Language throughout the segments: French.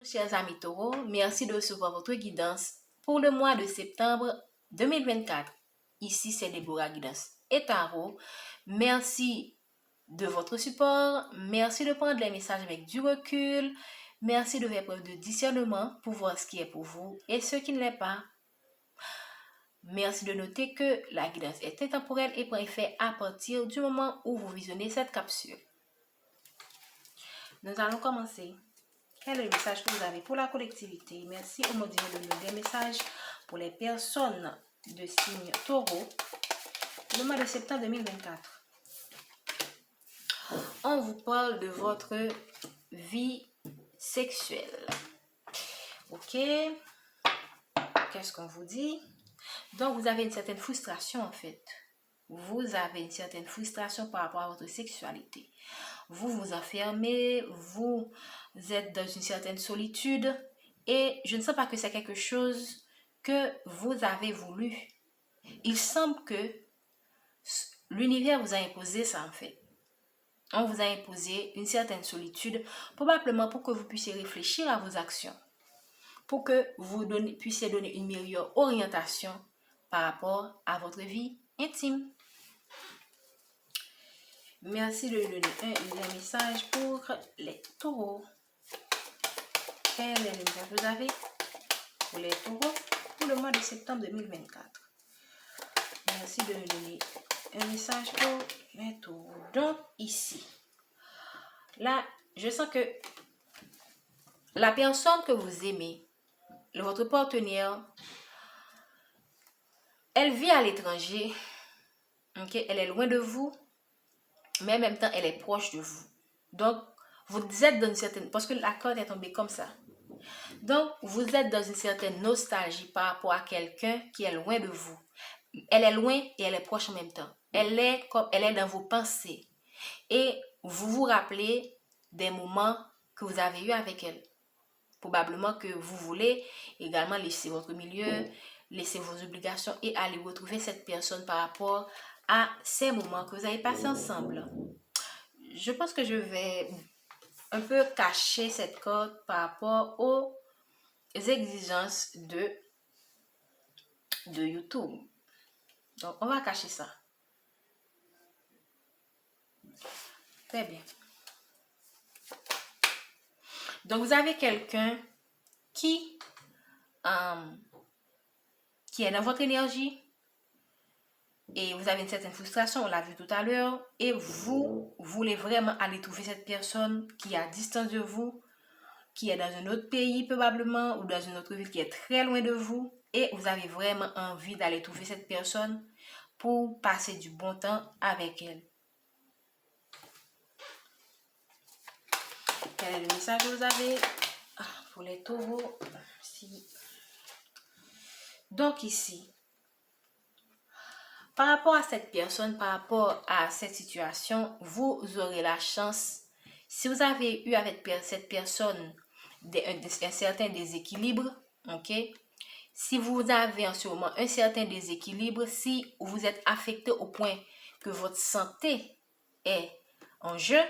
chers amis taureaux, merci de recevoir votre guidance pour le mois de septembre 2024. Ici, c'est Deborah Guidance et Tarot. Merci de votre support. Merci de prendre les messages avec du recul. Merci de faire preuve de discernement pour voir ce qui est pour vous et ce qui ne l'est pas. Merci de noter que la guidance est intemporelle et prend effet à partir du moment où vous visionnez cette capsule. Nous allons commencer. Quel est le message que vous avez pour la collectivité? Merci au mot divin de nous des messages pour les personnes de signe taureau. Le mois de septembre 2024. On vous parle de votre vie sexuelle. Ok? Qu'est-ce qu'on vous dit? Donc, vous avez une certaine frustration en fait. Vous avez une certaine frustration par rapport à votre sexualité. Vous vous enfermez, vous êtes dans une certaine solitude et je ne sais pas que c'est quelque chose que vous avez voulu. Il semble que l'univers vous a imposé ça en fait. On vous a imposé une certaine solitude, probablement pour que vous puissiez réfléchir à vos actions, pour que vous puissiez donner une meilleure orientation par rapport à votre vie intime. Merci de donner un message pour les taureaux. Quel est le message que vous avez pour les taureaux pour le mois de septembre 2024? Merci de donner un message pour les taureaux. Donc, ici, là, je sens que la personne que vous aimez, votre partenaire, elle vit à l'étranger. Okay? Elle est loin de vous, mais en même temps, elle est proche de vous. Donc, vous êtes dans une certaine... Parce que la carte est tombée comme ça. Donc, vous êtes dans une certaine nostalgie par rapport à quelqu'un qui est loin de vous. Elle est loin et elle est proche en même temps. Elle est dans vos pensées. Et vous vous rappelez des moments que vous avez eus avec elle. Probablement que vous voulez également laisser votre milieu, laisser vos obligations et aller retrouver cette personne par rapport à ces moments que vous avez passés ensemble. Je pense que je vais un peu cacher cette carte par rapport aux exigences de YouTube. Donc, on va cacher ça. Très bien. Donc, vous avez quelqu'un qui est dans votre énergie et vous avez une certaine frustration, on l'a vu tout à l'heure, et vous voulez vraiment aller trouver cette personne qui est à distance de vous, qui est dans un autre pays probablement, ou dans une autre ville qui est très loin de vous, et vous avez vraiment envie d'aller trouver cette personne pour passer du bon temps avec elle. Quel est le message que vous avez pour les taureaux? Donc ici, par rapport à cette personne, par rapport à cette situation, vous aurez la chance, si vous avez eu avec cette personne un certain déséquilibre, ok? Si vous avez en ce moment un certain déséquilibre, si vous êtes affecté au point que votre santé est en jeu,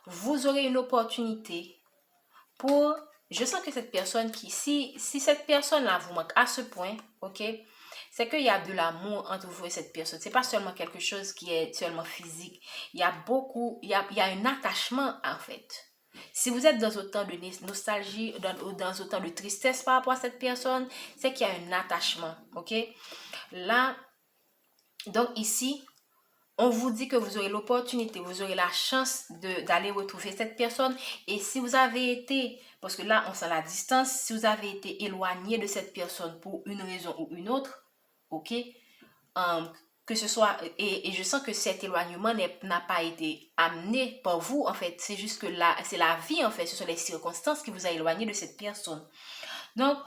vous aurez une opportunité pour... Je sens que cette personne si cette personne-là vous manque à ce point, ok? C'est qu'il y a de l'amour entre vous et cette personne. C'est pas seulement quelque chose qui est seulement physique. Il y a il y a un attachement en fait. Si vous êtes dans autant de nostalgie, dans autant de tristesse par rapport à cette personne, c'est qu'il y a un attachement, ok? Là, donc ici, on vous dit que vous aurez l'opportunité, vous aurez la chance d'aller retrouver cette personne. Et si vous avez été, parce que là, on sent la distance, si vous avez été éloigné de cette personne pour une raison ou une autre, ok, que ce soit, et je sens que cet éloignement n'a pas été amené par vous, en fait. C'est juste que là, c'est la vie, en fait. Ce sont les circonstances qui vous a éloigné de cette personne. Donc,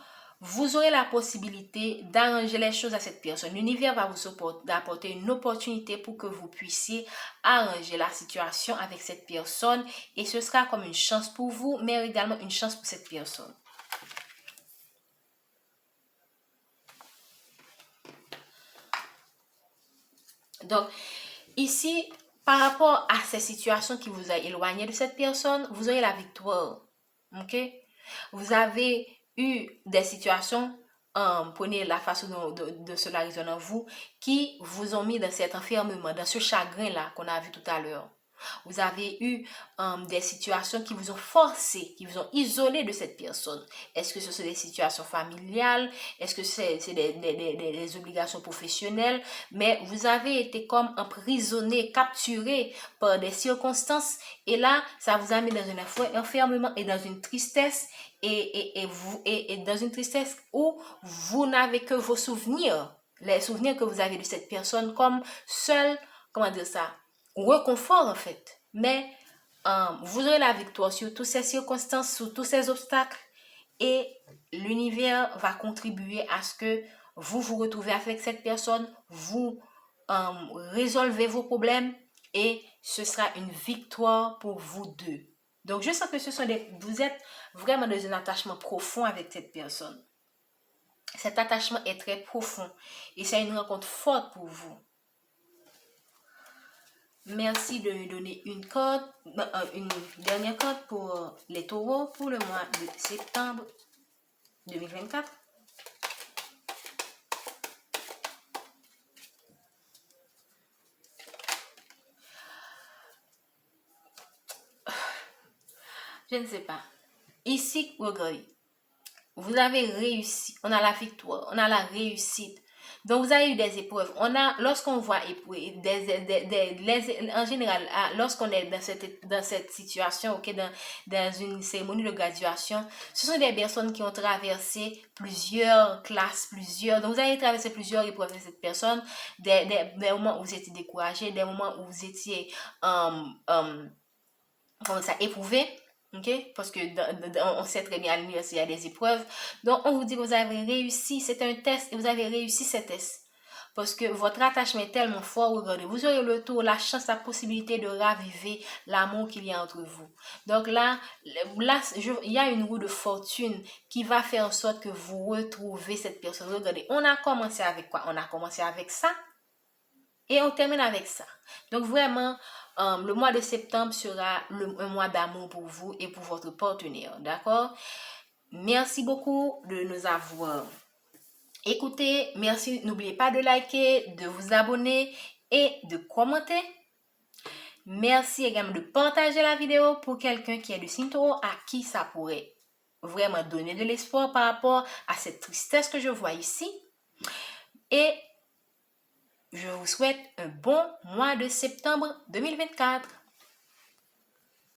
vous aurez la possibilité d'arranger les choses à cette personne. L'univers va vous apporter une opportunité pour que vous puissiez arranger la situation avec cette personne. Et ce sera comme une chance pour vous, mais également une chance pour cette personne. Donc, ici, par rapport à ces situations qui vous a éloigné de cette personne, vous aurez la victoire. Ok? Vous avez eu des situations, prenez la façon de cela résonne en vous, qui vous ont mis dans cet enfermement, dans ce chagrin-là qu'on a vu tout à l'heure. Vous avez eu des situations qui vous ont forcé, qui vous ont isolé de cette personne. Est-ce que ce sont des situations familiales? Est-ce que c'est des obligations professionnelles? Mais vous avez été comme emprisonné, capturé par des circonstances. Et là, ça vous a mis dans un enfermement et dans une tristesse. Et dans une tristesse où vous n'avez que vos souvenirs. Les souvenirs que vous avez de cette personne comme seul, comment dire ça, réconfort en fait. Mais vous aurez la victoire sur toutes ces circonstances, sur tous ces obstacles et l'univers va contribuer à ce que vous retrouvez avec cette personne, vous résolvez vos problèmes et ce sera une victoire pour vous deux. Donc je sens que vous êtes vraiment dans un attachement profond avec cette personne. Cet attachement est très profond et c'est une rencontre forte pour vous. Merci de me donner une dernière corde pour les taureaux pour le mois de septembre 2024. Je ne sais pas. Ici, regardez. Vous avez réussi. On a la victoire. On a la réussite. Donc, vous avez eu des épreuves. Lorsqu'on voit épreuves, en général, lorsqu'on est dans cette situation, okay, dans une cérémonie de graduation, ce sont des personnes qui ont traversé plusieurs classes, donc vous avez traversé plusieurs épreuves avec cette personne, des moments où vous étiez découragé, des moments où vous étiez, éprouvé. Okay? Parce que on sait très bien à l'université, il y a des épreuves. Donc, on vous dit que vous avez réussi. C'est un test et vous avez réussi ce test. Parce que votre attachement est tellement fort. Regardez, vous aurez le tour, la chance, la possibilité de raviver l'amour qu'il y a entre vous. Donc là, il y a une roue de fortune qui va faire en sorte que vous retrouvez cette personne. Regardez, on a commencé avec quoi? On a commencé avec ça. Et on termine avec ça. Donc vraiment, le mois de septembre sera un mois d'amour pour vous et pour votre partenaire. D'accord? Merci beaucoup de nous avoir écoutés. Merci. N'oubliez pas de liker, de vous abonner et de commenter. Merci également de partager la vidéo pour quelqu'un qui est de signe taureau à qui ça pourrait vraiment donner de l'espoir par rapport à cette tristesse que je vois ici. Et je vous souhaite un bon mois de septembre 2024.